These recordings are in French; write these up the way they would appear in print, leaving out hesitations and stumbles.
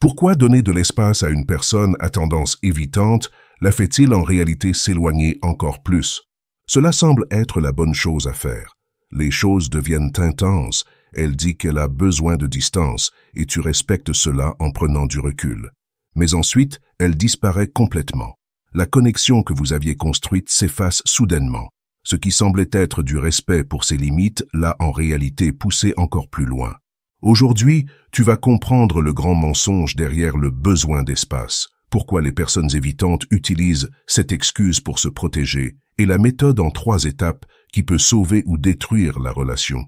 Pourquoi donner de l'espace à une personne à tendance évitante la fait-il en réalité s'éloigner encore plus? Cela semble être la bonne chose à faire. Les choses deviennent intenses, elle dit qu'elle a besoin de distance, et tu respectes cela en prenant du recul. Mais ensuite, elle disparaît complètement. La connexion que vous aviez construite s'efface soudainement. Ce qui semblait être du respect pour ses limites l'a en réalité poussé encore plus loin. Aujourd'hui, tu vas comprendre le grand mensonge derrière le besoin d'espace, pourquoi les personnes évitantes utilisent cette excuse pour se protéger, et la méthode en 3 étapes qui peut sauver ou détruire la relation.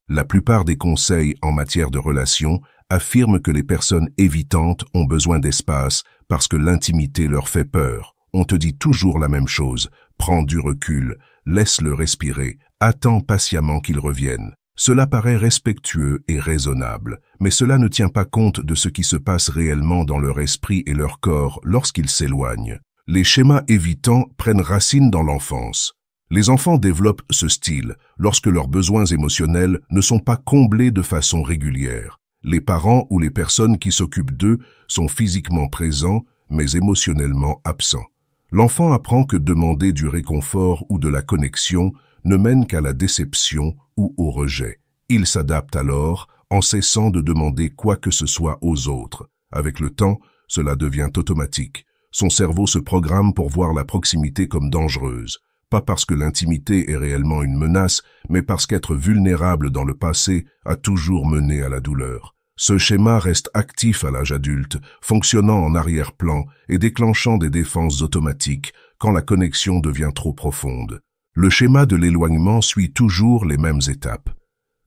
La plupart des conseils en matière de relation affirment que les personnes évitantes ont besoin d'espace parce que l'intimité leur fait peur. On te dit toujours la même chose, prends du recul, laisse-le respirer, attends patiemment qu'il revienne. Cela paraît respectueux et raisonnable, mais cela ne tient pas compte de ce qui se passe réellement dans leur esprit et leur corps lorsqu'ils s'éloignent. Les schémas évitants prennent racine dans l'enfance. Les enfants développent ce style lorsque leurs besoins émotionnels ne sont pas comblés de façon régulière. Les parents ou les personnes qui s'occupent d'eux sont physiquement présents, mais émotionnellement absents. L'enfant apprend que demander du réconfort ou de la connexion ne mène qu'à la déception ou au rejet. Il s'adapte alors en cessant de demander quoi que ce soit aux autres. Avec le temps, cela devient automatique. Son cerveau se programme pour voir la proximité comme dangereuse. Pas parce que l'intimité est réellement une menace, mais parce qu'être vulnérable dans le passé a toujours mené à la douleur. Ce schéma reste actif à l'âge adulte, fonctionnant en arrière-plan et déclenchant des défenses automatiques quand la connexion devient trop profonde. Le schéma de l'éloignement suit toujours les mêmes étapes.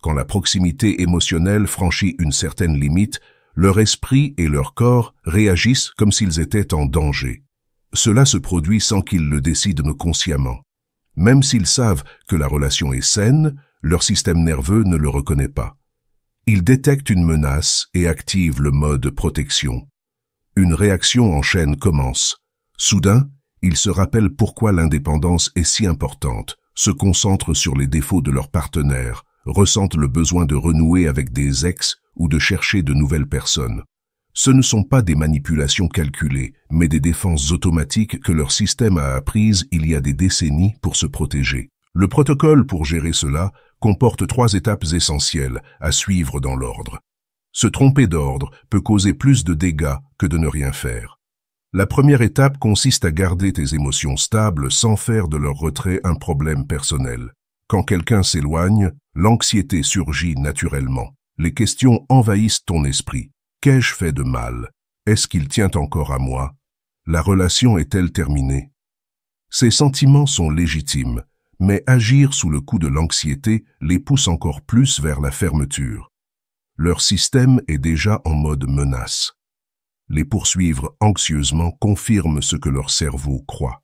Quand la proximité émotionnelle franchit une certaine limite, leur esprit et leur corps réagissent comme s'ils étaient en danger. Cela se produit sans qu'ils le décident consciemment. Même s'ils savent que la relation est saine, leur système nerveux ne le reconnaît pas. Ils détectent une menace et activent le mode protection. Une réaction en chaîne commence. Soudain, ils se rappellent pourquoi l'indépendance est si importante, se concentrent sur les défauts de leur partenaire, ressentent le besoin de renouer avec des ex ou de chercher de nouvelles personnes. Ce ne sont pas des manipulations calculées, mais des défenses automatiques que leur système a apprises il y a des décennies pour se protéger. Le protocole pour gérer cela comporte 3 étapes essentielles à suivre dans l'ordre. Se tromper d'ordre peut causer plus de dégâts que de ne rien faire. La première étape consiste à garder tes émotions stables sans faire de leur retrait un problème personnel. Quand quelqu'un s'éloigne, l'anxiété surgit naturellement. Les questions envahissent ton esprit. Qu'ai-je fait de mal? Est-ce qu'il tient encore à moi? La relation est-elle terminée? Ces sentiments sont légitimes, mais agir sous le coup de l'anxiété les pousse encore plus vers la fermeture. Leur système est déjà en mode menace. Les poursuivre anxieusement confirme ce que leur cerveau croit.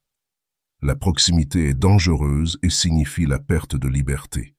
La proximité est dangereuse et signifie la perte de liberté.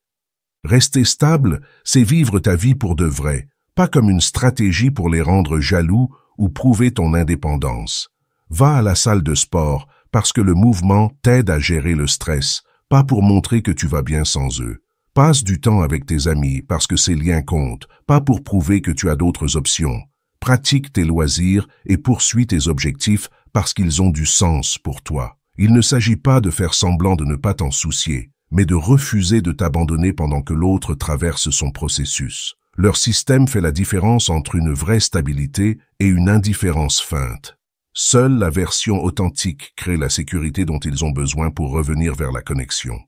Rester stable, c'est vivre ta vie pour de vrai, pas comme une stratégie pour les rendre jaloux ou prouver ton indépendance. Va à la salle de sport parce que le mouvement t'aide à gérer le stress, pas pour montrer que tu vas bien sans eux. Passe du temps avec tes amis parce que ces liens comptent, pas pour prouver que tu as d'autres options. Pratique tes loisirs et poursuis tes objectifs parce qu'ils ont du sens pour toi. Il ne s'agit pas de faire semblant de ne pas t'en soucier, mais de refuser de t'abandonner pendant que l'autre traverse son processus. Leur système fait la différence entre une vraie stabilité et une indifférence feinte. Seule la version authentique crée la sécurité dont ils ont besoin pour revenir vers la connexion.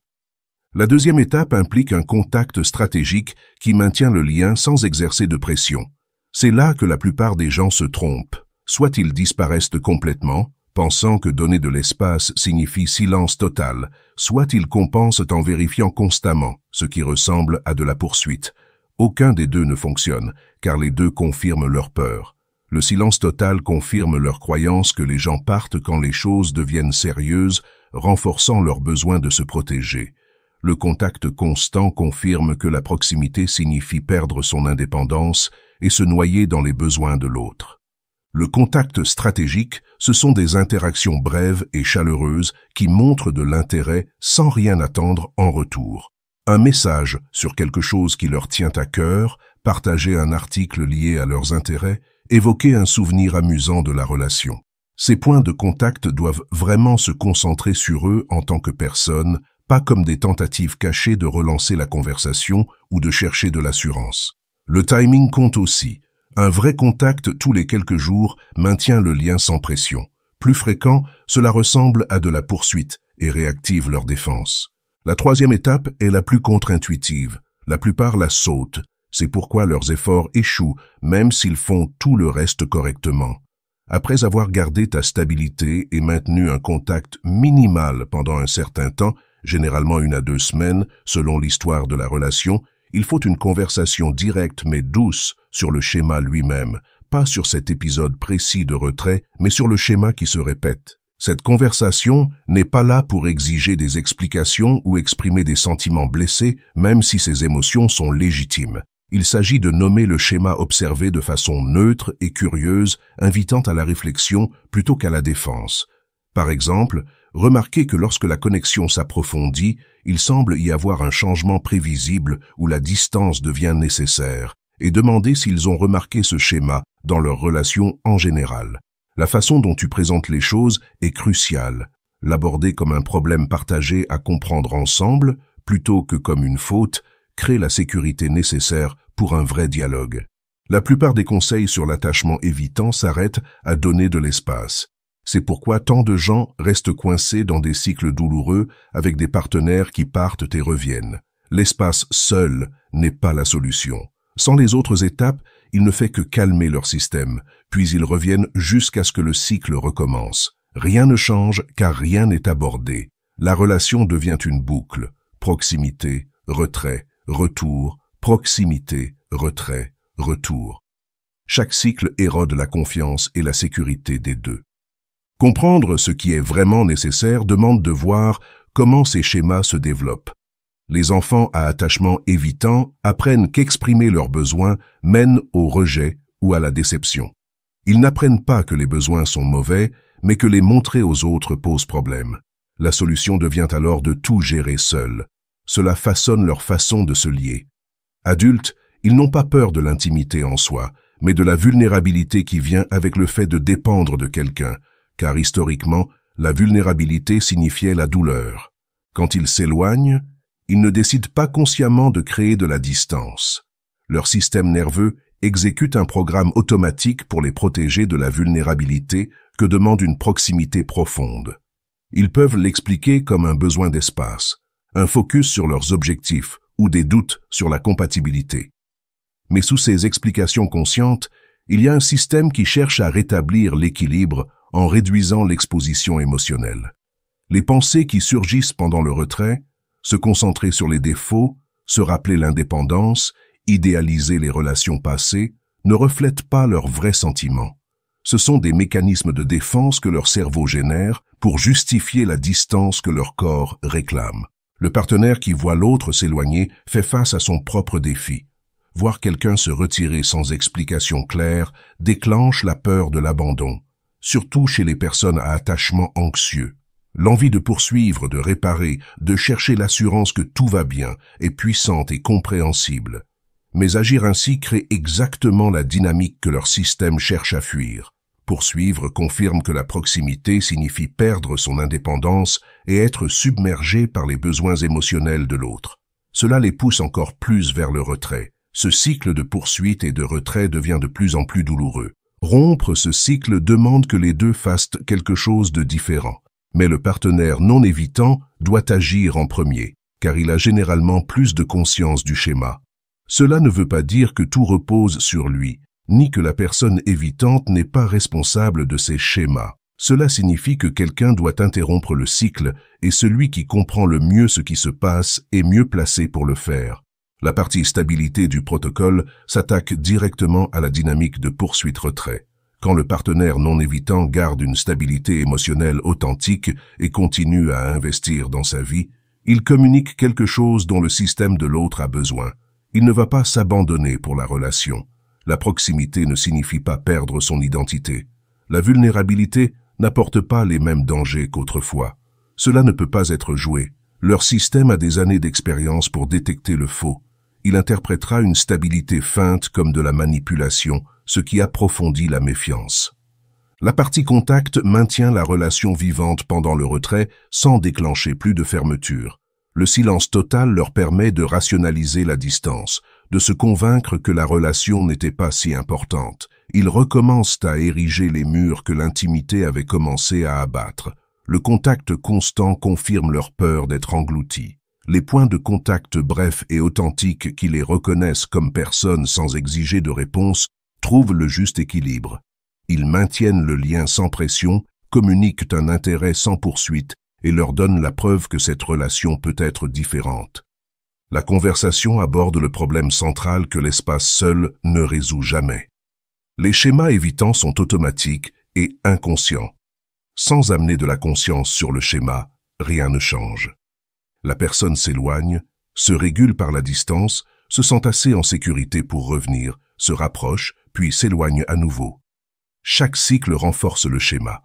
La deuxième étape implique un contact stratégique qui maintient le lien sans exercer de pression. C'est là que la plupart des gens se trompent. Soit ils disparaissent complètement, pensant que donner de l'espace signifie silence total, soit ils compensent en vérifiant constamment, ce qui ressemble à de la poursuite. Aucun des deux ne fonctionne, car les deux confirment leur peur. Le silence total confirme leur croyance que les gens partent quand les choses deviennent sérieuses, renforçant leur besoin de se protéger. Le contact constant confirme que la proximité signifie perdre son indépendance et se noyer dans les besoins de l'autre. Le contact stratégique, ce sont des interactions brèves et chaleureuses qui montrent de l'intérêt sans rien attendre en retour. Un message sur quelque chose qui leur tient à cœur, partager un article lié à leurs intérêts, évoquer un souvenir amusant de la relation. Ces points de contact doivent vraiment se concentrer sur eux en tant que personne, pas comme des tentatives cachées de relancer la conversation ou de chercher de l'assurance. Le timing compte aussi. Un vrai contact tous les quelques jours maintient le lien sans pression. Plus fréquent, cela ressemble à de la poursuite et réactive leur défense. La troisième étape est la plus contre-intuitive. La plupart la sautent. C'est pourquoi leurs efforts échouent, même s'ils font tout le reste correctement. Après avoir gardé ta stabilité et maintenu un contact minimal pendant un certain temps, généralement 1 à 2 semaines, selon l'histoire de la relation, il faut une conversation directe mais douce sur le schéma lui-même, pas sur cet épisode précis de retrait, mais sur le schéma qui se répète. Cette conversation n'est pas là pour exiger des explications ou exprimer des sentiments blessés, même si ces émotions sont légitimes. Il s'agit de nommer le schéma observé de façon neutre et curieuse, invitant à la réflexion plutôt qu'à la défense. Par exemple, remarquez que lorsque la connexion s'approfondit, il semble y avoir un changement prévisible où la distance devient nécessaire, et demandez s'ils ont remarqué ce schéma dans leur relation en général. La façon dont tu présentes les choses est cruciale. L'aborder comme un problème partagé à comprendre ensemble, plutôt que comme une faute, crée la sécurité nécessaire pour un vrai dialogue. La plupart des conseils sur l'attachement évitant s'arrêtent à donner de l'espace. C'est pourquoi tant de gens restent coincés dans des cycles douloureux avec des partenaires qui partent et reviennent. L'espace seul n'est pas la solution. Sans les autres étapes, il ne fait que calmer leur système, puis ils reviennent jusqu'à ce que le cycle recommence. Rien ne change car rien n'est abordé. La relation devient une boucle. Proximité, retrait, retour, proximité, retrait, retour. Chaque cycle érode la confiance et la sécurité des deux. Comprendre ce qui est vraiment nécessaire demande de voir comment ces schémas se développent. Les enfants à attachement évitant apprennent qu'exprimer leurs besoins mène au rejet ou à la déception. Ils n'apprennent pas que les besoins sont mauvais, mais que les montrer aux autres pose problème. La solution devient alors de tout gérer seul. Cela façonne leur façon de se lier. Adultes, ils n'ont pas peur de l'intimité en soi, mais de la vulnérabilité qui vient avec le fait de dépendre de quelqu'un, car historiquement, la vulnérabilité signifiait la douleur. Quand ils s'éloignent, ils ne décident pas consciemment de créer de la distance. Leur système nerveux exécute un programme automatique pour les protéger de la vulnérabilité que demande une proximité profonde. Ils peuvent l'expliquer comme un besoin d'espace, un focus sur leurs objectifs ou des doutes sur la compatibilité. Mais sous ces explications conscientes, il y a un système qui cherche à rétablir l'équilibre en réduisant l'exposition émotionnelle. Les pensées qui surgissent pendant le retrait, se concentrer sur les défauts, se rappeler l'indépendance, idéaliser les relations passées, ne reflètent pas leurs vrais sentiments. Ce sont des mécanismes de défense que leur cerveau génère pour justifier la distance que leur corps réclame. Le partenaire qui voit l'autre s'éloigner fait face à son propre défi. Voir quelqu'un se retirer sans explication claire déclenche la peur de l'abandon, surtout chez les personnes à attachement anxieux. L'envie de poursuivre, de réparer, de chercher l'assurance que tout va bien est puissante et compréhensible. Mais agir ainsi crée exactement la dynamique que leur système cherche à fuir. Poursuivre confirme que la proximité signifie perdre son indépendance et être submergé par les besoins émotionnels de l'autre. Cela les pousse encore plus vers le retrait. Ce cycle de poursuite et de retrait devient de plus en plus douloureux. Rompre ce cycle demande que les deux fassent quelque chose de différent. Mais le partenaire non évitant doit agir en premier, car il a généralement plus de conscience du schéma. Cela ne veut pas dire que tout repose sur lui, ni que la personne évitante n'est pas responsable de ses schémas. Cela signifie que quelqu'un doit interrompre le cycle et celui qui comprend le mieux ce qui se passe est mieux placé pour le faire. La partie stabilité du protocole s'attaque directement à la dynamique de poursuite-retrait. Quand le partenaire non évitant garde une stabilité émotionnelle authentique et continue à investir dans sa vie, il communique quelque chose dont le système de l'autre a besoin. Il ne va pas s'abandonner pour la relation. La proximité ne signifie pas perdre son identité. La vulnérabilité n'apporte pas les mêmes dangers qu'autrefois. Cela ne peut pas être joué. Leur système a des années d'expérience pour détecter le faux. Il interprétera une stabilité feinte comme de la manipulation, ce qui approfondit la méfiance. La partie contact maintient la relation vivante pendant le retrait sans déclencher plus de fermeture. Le silence total leur permet de rationaliser la distance, de se convaincre que la relation n'était pas si importante. Ils recommencent à ériger les murs que l'intimité avait commencé à abattre. Le contact constant confirme leur peur d'être engloutis. Les points de contact brefs et authentiques qui les reconnaissent comme personnes sans exiger de réponse trouvent le juste équilibre. Ils maintiennent le lien sans pression, communiquent un intérêt sans poursuite et leur donnent la preuve que cette relation peut être différente. La conversation aborde le problème central que l'espace seul ne résout jamais. Les schémas évitants sont automatiques et inconscients. Sans amener de la conscience sur le schéma, rien ne change. La personne s'éloigne, se régule par la distance, se sent assez en sécurité pour revenir, se rapproche, puis s'éloigne à nouveau. Chaque cycle renforce le schéma.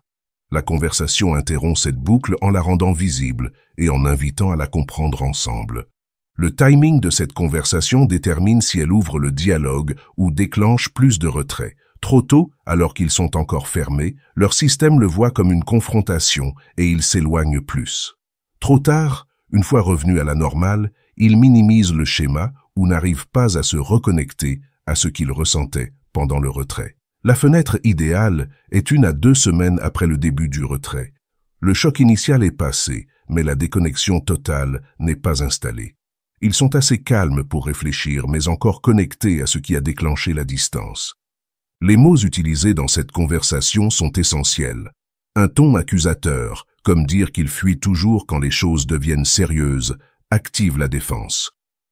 La conversation interrompt cette boucle en la rendant visible et en invitant à la comprendre ensemble. Le timing de cette conversation détermine si elle ouvre le dialogue ou déclenche plus de retrait. Trop tôt, alors qu'ils sont encore fermés, leur système le voit comme une confrontation et il s'éloigne plus. Trop tard, une fois revenu à la normale, ils minimisent le schéma ou n'arrivent pas à se reconnecter à ce qu'ils ressentaient pendant le retrait. La fenêtre idéale est 1 à 2 semaines après le début du retrait. Le choc initial est passé, mais la déconnexion totale n'est pas installée. Ils sont assez calmes pour réfléchir, mais encore connectés à ce qui a déclenché la distance. Les mots utilisés dans cette conversation sont essentiels. Un ton accusateur, comme dire qu'il fuit toujours quand les choses deviennent sérieuses, active la défense.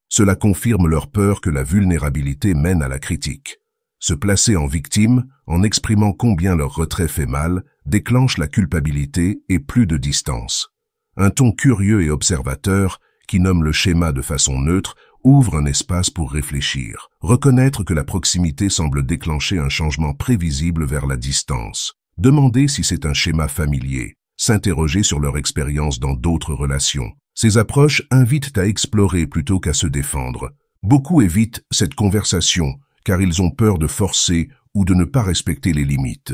Cela confirme leur peur que la vulnérabilité mène à la critique. Se placer en victime, en exprimant combien leur retrait fait mal, déclenche la culpabilité et plus de distance. Un ton curieux et observateur, qui nomme le schéma de façon neutre, ouvre un espace pour réfléchir, reconnaître que la proximité semble déclencher un changement prévisible vers la distance, demander si c'est un schéma familier, s'interroger sur leur expérience dans d'autres relations. Ces approches invitent à explorer plutôt qu'à se défendre. Beaucoup évitent cette conversation, car ils ont peur de forcer ou de ne pas respecter les limites.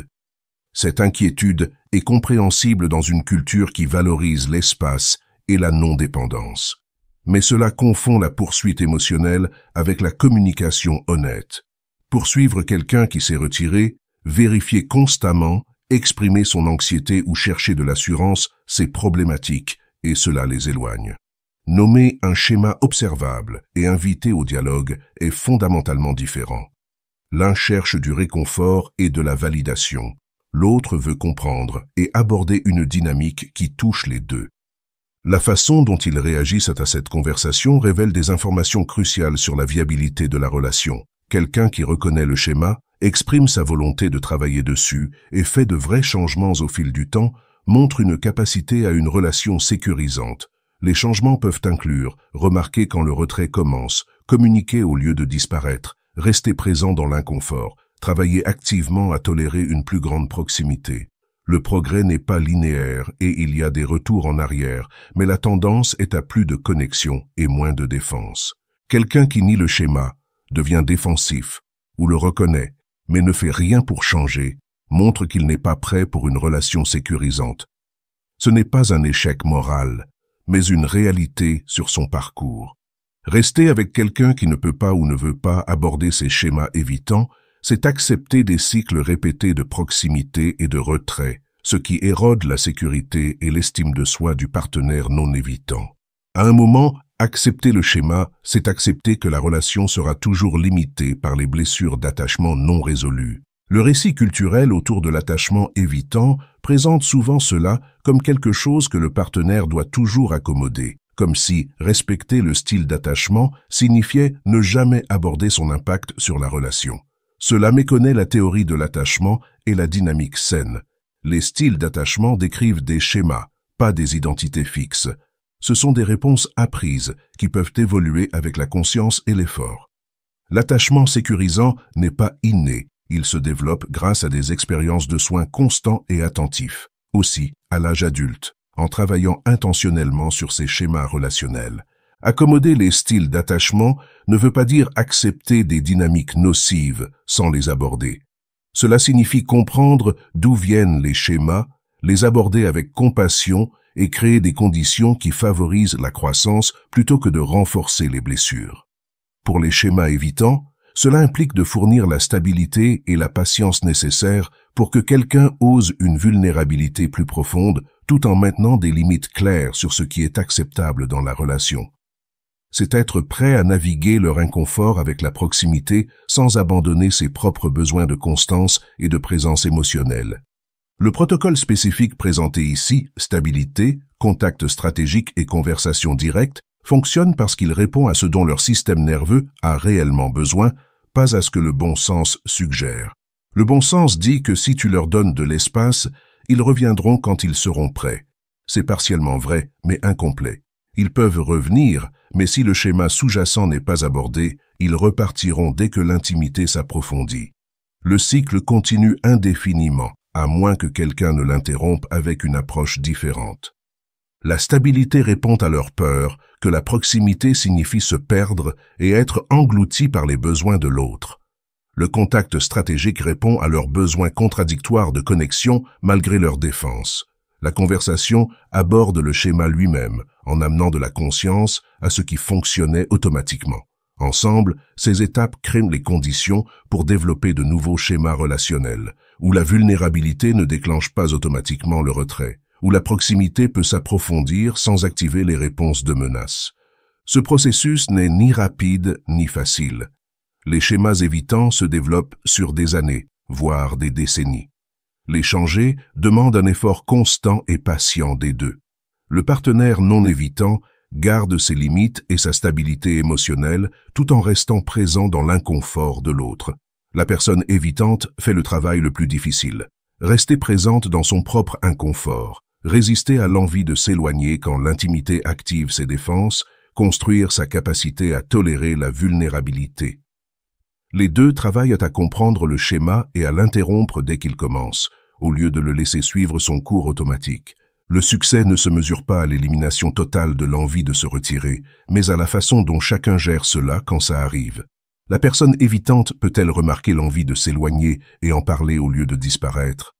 Cette inquiétude est compréhensible dans une culture qui valorise l'espace et la non-dépendance. Mais cela confond la poursuite émotionnelle avec la communication honnête. Poursuivre quelqu'un qui s'est retiré, vérifier constamment, exprimer son anxiété ou chercher de l'assurance, c'est problématique et cela les éloigne. Nommer un schéma observable et inviter au dialogue est fondamentalement différent. L'un cherche du réconfort et de la validation. L'autre veut comprendre et aborder une dynamique qui touche les deux. La façon dont ils réagissent à cette conversation révèle des informations cruciales sur la viabilité de la relation. Quelqu'un qui reconnaît le schéma, exprime sa volonté de travailler dessus et fait de vrais changements au fil du temps, montre une capacité à une relation sécurisante. Les changements peuvent inclure remarquer quand le retrait commence, communiquer au lieu de disparaître, rester présent dans l'inconfort, travailler activement à tolérer une plus grande proximité. Le progrès n'est pas linéaire et il y a des retours en arrière, mais la tendance est à plus de connexion et moins de défense. Quelqu'un qui nie le schéma, devient défensif, ou le reconnaît, mais ne fait rien pour changer, montre qu'il n'est pas prêt pour une relation sécurisante. Ce n'est pas un échec moral, mais une réalité sur son parcours. Rester avec quelqu'un qui ne peut pas ou ne veut pas aborder ces schémas évitants, c'est accepter des cycles répétés de proximité et de retrait, ce qui érode la sécurité et l'estime de soi du partenaire non évitant. À un moment, accepter le schéma, c'est accepter que la relation sera toujours limitée par les blessures d'attachement non résolues. Le récit culturel autour de l'attachement évitant présente souvent cela comme quelque chose que le partenaire doit toujours accommoder, comme si respecter le style d'attachement signifiait ne jamais aborder son impact sur la relation. Cela méconnaît la théorie de l'attachement et la dynamique saine. Les styles d'attachement décrivent des schémas, pas des identités fixes. Ce sont des réponses apprises qui peuvent évoluer avec la conscience et l'effort. L'attachement sécurisant n'est pas inné, il se développe grâce à des expériences de soins constants et attentifs, aussi à l'âge adulte, en travaillant intentionnellement sur ces schémas relationnels. Accommoder les styles d'attachement ne veut pas dire accepter des dynamiques nocives sans les aborder. Cela signifie comprendre d'où viennent les schémas, les aborder avec compassion et créer des conditions qui favorisent la croissance plutôt que de renforcer les blessures. Pour les schémas évitants, cela implique de fournir la stabilité et la patience nécessaires pour que quelqu'un ose une vulnérabilité plus profonde tout en maintenant des limites claires sur ce qui est acceptable dans la relation. C'est être prêt à naviguer leur inconfort avec la proximité sans abandonner ses propres besoins de constance et de présence émotionnelle. Le protocole spécifique présenté ici, stabilité, contact stratégique et conversation directe, fonctionne parce qu'il répond à ce dont leur système nerveux a réellement besoin, pas à ce que le bon sens suggère. Le bon sens dit que si tu leur donnes de l'espace, ils reviendront quand ils seront prêts. C'est partiellement vrai, mais incomplet. Ils peuvent revenir, mais si le schéma sous-jacent n'est pas abordé, ils repartiront dès que l'intimité s'approfondit. Le cycle continue indéfiniment, à moins que quelqu'un ne l'interrompe avec une approche différente. La stabilité répond à leur peur que la proximité signifie se perdre et être englouti par les besoins de l'autre. Le contact stratégique répond à leurs besoins contradictoires de connexion malgré leur défense. La conversation aborde le schéma lui-même, en amenant de la conscience à ce qui fonctionnait automatiquement. Ensemble, ces étapes créent les conditions pour développer de nouveaux schémas relationnels, où la vulnérabilité ne déclenche pas automatiquement le retrait, où la proximité peut s'approfondir sans activer les réponses de menace. Ce processus n'est ni rapide ni facile. Les schémas évitants se développent sur des années, voire des décennies. Les changer demande un effort constant et patient des deux. Le partenaire non évitant garde ses limites et sa stabilité émotionnelle tout en restant présent dans l'inconfort de l'autre. La personne évitante fait le travail le plus difficile. Rester présente dans son propre inconfort, résister à l'envie de s'éloigner quand l'intimité active ses défenses, construire sa capacité à tolérer la vulnérabilité. Les deux travaillent à comprendre le schéma et à l'interrompre dès qu'il commence, au lieu de le laisser suivre son cours automatique. Le succès ne se mesure pas à l'élimination totale de l'envie de se retirer, mais à la façon dont chacun gère cela quand ça arrive. La personne évitante peut-elle remarquer l'envie de s'éloigner et en parler au lieu de disparaître?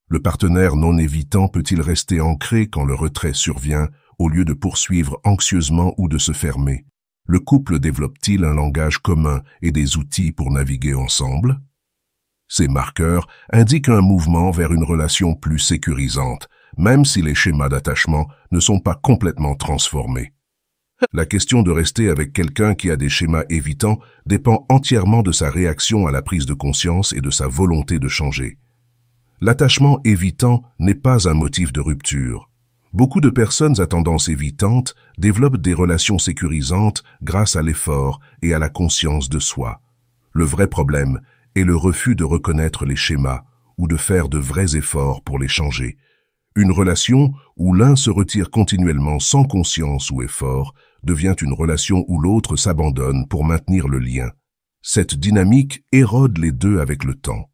Le partenaire non évitant peut-il rester ancré quand le retrait survient, au lieu de poursuivre anxieusement ou de se fermer? Le couple développe-t-il un langage commun et des outils pour naviguer ensemble? Ces marqueurs indiquent un mouvement vers une relation plus sécurisante, même si les schémas d'attachement ne sont pas complètement transformés. La question de rester avec quelqu'un qui a des schémas évitants dépend entièrement de sa réaction à la prise de conscience et de sa volonté de changer. L'attachement évitant n'est pas un motif de rupture. Beaucoup de personnes à tendance évitante développent des relations sécurisantes grâce à l'effort et à la conscience de soi. Le vrai problème est le refus de reconnaître les schémas ou de faire de vrais efforts pour les changer. Une relation où l'un se retire continuellement sans conscience ou effort devient une relation où l'autre s'abandonne pour maintenir le lien. Cette dynamique érode les deux avec le temps.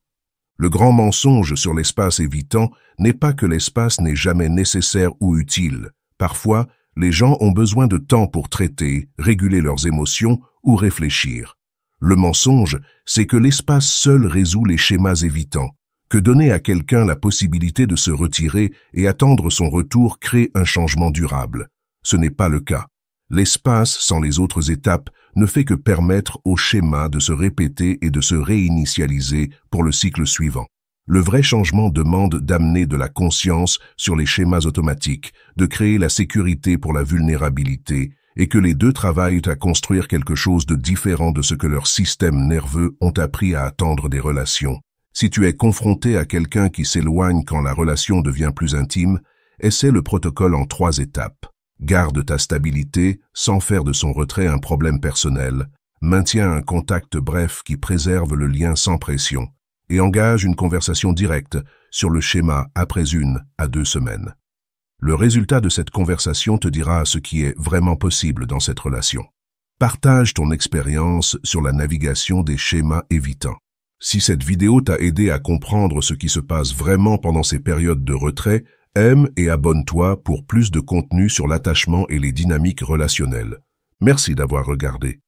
Le grand mensonge sur l'espace évitant n'est pas que l'espace n'est jamais nécessaire ou utile. Parfois, les gens ont besoin de temps pour traiter, réguler leurs émotions ou réfléchir. Le mensonge, c'est que l'espace seul résout les schémas évitants, que donner à quelqu'un la possibilité de se retirer et attendre son retour crée un changement durable. Ce n'est pas le cas. L'espace, sans les autres étapes, ne fait que permettre au schéma de se répéter et de se réinitialiser pour le cycle suivant. Le vrai changement demande d'amener de la conscience sur les schémas automatiques, de créer la sécurité pour la vulnérabilité, et que les deux travaillent à construire quelque chose de différent de ce que leurs systèmes nerveux ont appris à attendre des relations. Si tu es confronté à quelqu'un qui s'éloigne quand la relation devient plus intime, essaie le protocole en 3 étapes. Garde ta stabilité sans faire de son retrait un problème personnel. Maintiens un contact bref qui préserve le lien sans pression. Et engage une conversation directe sur le schéma après 1 à 2 semaines. Le résultat de cette conversation te dira ce qui est vraiment possible dans cette relation. Partage ton expérience sur la navigation des schémas évitants. Si cette vidéo t'a aidé à comprendre ce qui se passe vraiment pendant ces périodes de retrait, aime et abonne-toi pour plus de contenu sur l'attachement et les dynamiques relationnelles. Merci d'avoir regardé.